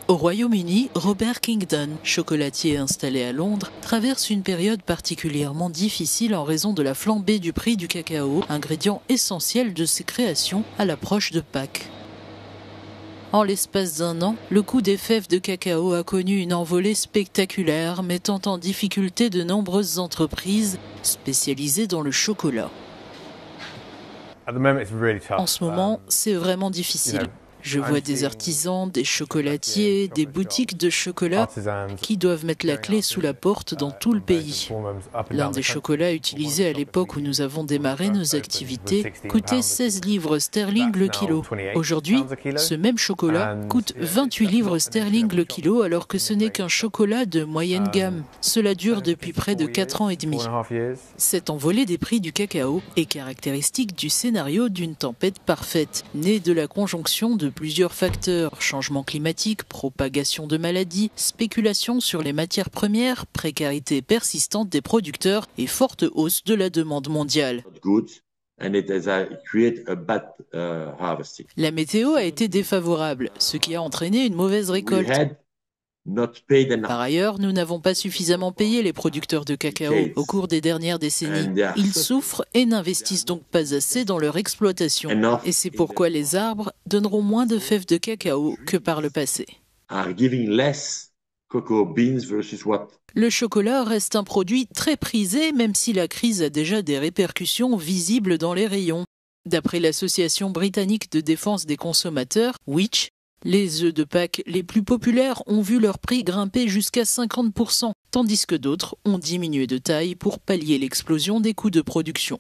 Au Royaume-Uni, Robert Kingdon, chocolatier installé à Londres, traverse une période particulièrement difficile en raison de la flambée du prix du cacao, ingrédient essentiel de ses créations à l'approche de Pâques. En l'espace d'1 an, le coût des fèves de cacao a connu une envolée spectaculaire, mettant en difficulté de nombreuses entreprises spécialisées dans le chocolat. En ce moment, c'est vraiment difficile. Je vois des artisans, des chocolatiers, des boutiques de chocolat qui doivent mettre la clé sous la porte dans tout le pays. L'un des chocolats utilisés à l'époque où nous avons démarré nos activités coûtait 16 livres sterling le kilo. Aujourd'hui, ce même chocolat coûte 28 livres sterling le kilo alors que ce n'est qu'un chocolat de moyenne gamme. Cela dure depuis près de 4 ans et demi. Cette envolée des prix du cacao est caractéristique du scénario d'une tempête parfaite, née de la conjonction de plusieurs facteurs, changement climatique, propagation de maladies, spéculation sur les matières premières, précarité persistante des producteurs et forte hausse de la demande mondiale. La météo a été défavorable, ce qui a entraîné une mauvaise récolte. Par ailleurs, nous n'avons pas suffisamment payé les producteurs de cacao au cours des dernières décennies. Ils souffrent et n'investissent donc pas assez dans leur exploitation. Et c'est pourquoi les arbres donneront moins de fèves de cacao que par le passé. Le chocolat reste un produit très prisé, même si la crise a déjà des répercussions visibles dans les rayons. D'après l'Association britannique de défense des consommateurs, Which, les œufs de Pâques les plus populaires ont vu leur prix grimper jusqu'à 50%, tandis que d'autres ont diminué de taille pour pallier l'explosion des coûts de production.